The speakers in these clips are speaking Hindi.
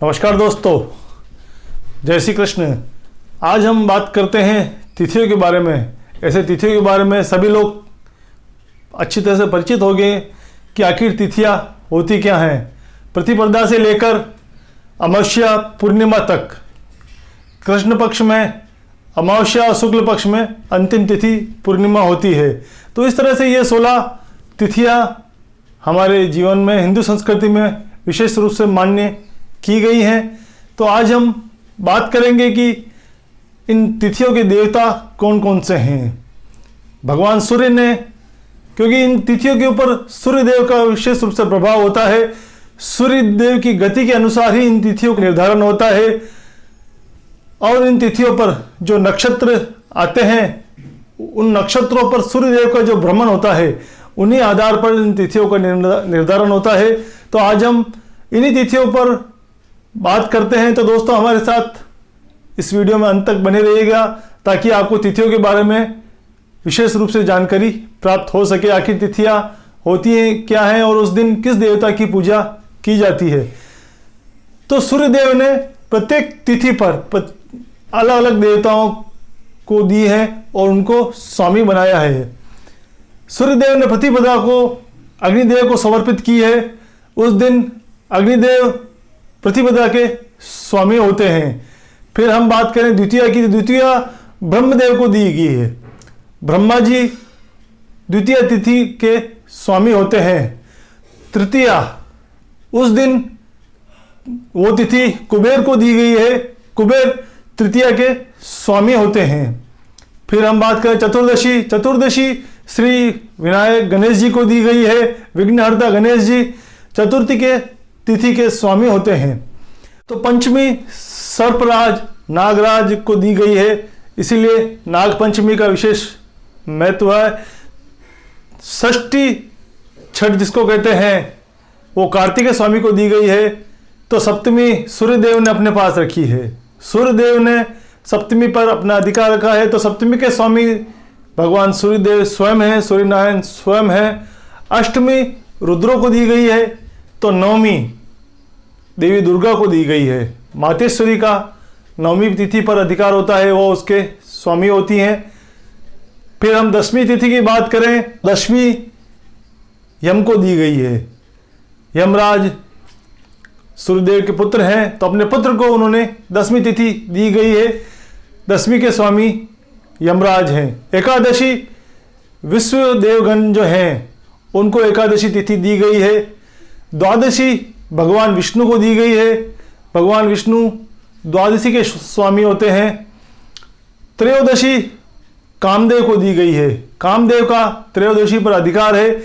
नमस्कार दोस्तों, जय श्री कृष्ण। आज हम बात करते हैं तिथियों के बारे में। ऐसे तिथियों के बारे में सभी लोग अच्छी तरह से परिचित हो गए कि आखिर तिथियां होती क्या हैं। प्रतिपदा से लेकर अमावस्या पूर्णिमा तक, कृष्ण पक्ष में अमावस्या और शुक्ल पक्ष में अंतिम तिथि पूर्णिमा होती है। तो इस तरह से ये 16 तिथियां हमारे जीवन में, हिंदू संस्कृति में विशेष रूप से मान्य की गई हैं। तो आज हम बात करेंगे कि इन तिथियों के देवता कौन कौन से हैं। भगवान सूर्य ने, क्योंकि इन तिथियों के ऊपर सूर्य देव का विशेष रूप से प्रभाव होता है, सूर्य देव की गति के अनुसार ही इन तिथियों का निर्धारण होता है। और इन तिथियों पर जो नक्षत्र आते हैं, उन नक्षत्रों पर सूर्य देव का जो भ्रमण होता है, उन्हीं आधार पर इन तिथियों का निर्धारण होता है। तो आज हम इन्हीं तिथियों पर बात करते हैं। तो दोस्तों, हमारे साथ इस वीडियो में अंत तक बने रहिएगा ताकि आपको तिथियों के बारे में विशेष रूप से जानकारी प्राप्त हो सके। आखिर तिथियां होती हैं क्या हैं और उस दिन किस देवता की पूजा की जाती है। तो सूर्यदेव ने प्रत्येक तिथि पर अलग अलग देवताओं को दी है और उनको स्वामी बनाया है। सूर्यदेव ने प्रतिपदा को अग्निदेव को समर्पित की है। उस दिन अग्निदेव प्रतिपदा के स्वामी होते हैं। फिर हम बात करें द्वितीया की, द्वितीया ब्रह्मदेव को दी गई है। ब्रह्मा जी द्वितीय तिथि के स्वामी होते हैं। तृतीया, उस दिन वो तिथि कुबेर को दी गई है। कुबेर तृतीया के स्वामी होते हैं। फिर हम बात करें चतुर्दशी, चतुर्दशी श्री विनायक गणेश जी को दी गई है। विघ्नहर्ता गणेश जी चतुर्थी के तिथि के स्वामी होते हैं। तो पंचमी सर्पराज नागराज को दी गई है, इसीलिए नाग पंचमी का विशेष महत्व है। षष्ठी छठ जिसको कहते हैं, वो कार्तिक स्वामी को दी गई है। तो सप्तमी सूर्यदेव ने अपने पास रखी है। सूर्यदेव ने सप्तमी पर अपना अधिकार रखा है। तो सप्तमी के स्वामी भगवान सूर्यदेव स्वयं है, सूर्यनारायण स्वयं है। अष्टमी रुद्रों को दी गई है। तो नवमी देवी दुर्गा को दी गई है। मातेश्वरी का नवमी तिथि पर अधिकार होता है, वो उसके स्वामी होती हैं। फिर हम दसवीं तिथि की बात करें, दसवीं यम को दी गई है। यमराज सूर्यदेव के पुत्र हैं, तो अपने पुत्र को उन्होंने दसवीं तिथि दी गई है। दसवीं के स्वामी यमराज हैं। एकादशी विश्व देवगण जो हैं, उनको एकादशी तिथि दी गई है। द्वादशी भगवान विष्णु को दी गई है। भगवान विष्णु द्वादशी के स्वामी होते हैं। त्रयोदशी कामदेव को दी गई है। कामदेव का त्रयोदशी पर अधिकार है।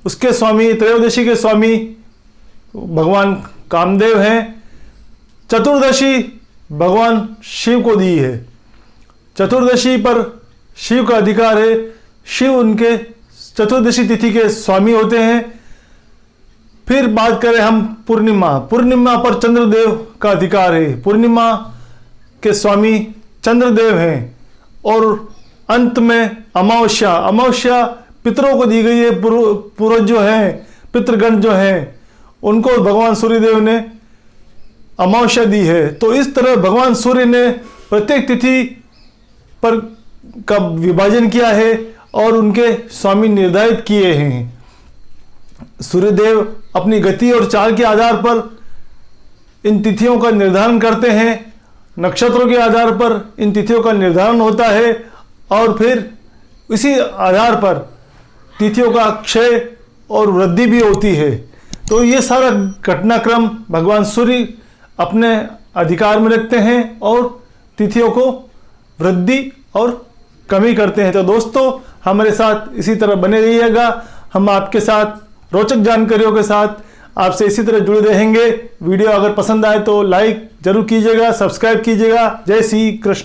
उसके स्वामी, त्रयोदशी के स्वामी भगवान कामदेव हैं। चतुर्दशी भगवान शिव को दी है। चतुर्दशी पर शिव का अधिकार है। शिव उनके चतुर्दशी तिथि के स्वामी होते हैं। फिर बात करें हम पूर्णिमा, पूर्णिमा पर चंद्रदेव का अधिकार है। पूर्णिमा के स्वामी चंद्रदेव हैं। और अंत में अमावस्या, अमावस्या पितरों को दी गई है। पूर्वज जो हैं, पितृगण जो हैं, उनको भगवान सूर्यदेव ने अमावस्या दी है। तो इस तरह भगवान सूर्य ने प्रत्येक तिथि पर का विभाजन किया है और उनके स्वामी निर्धारित किए हैं। सूर्यदेव अपनी गति और चाल के आधार पर इन तिथियों का निर्धारण करते हैं। नक्षत्रों के आधार पर इन तिथियों का निर्धारण होता है और फिर इसी आधार पर तिथियों का क्षय और वृद्धि भी होती है। तो ये सारा घटनाक्रम भगवान सूर्य अपने अधिकार में रखते हैं और तिथियों को वृद्धि और कमी करते हैं। तो दोस्तों, हमारे साथ इसी तरह बने रहिएगा। हम आपके साथ रोचक जानकारियों के साथ आपसे इसी तरह जुड़े रहेंगे। वीडियो अगर पसंद आए तो लाइक जरूर कीजिएगा, सब्सक्राइब कीजिएगा। जय श्री कृष्ण।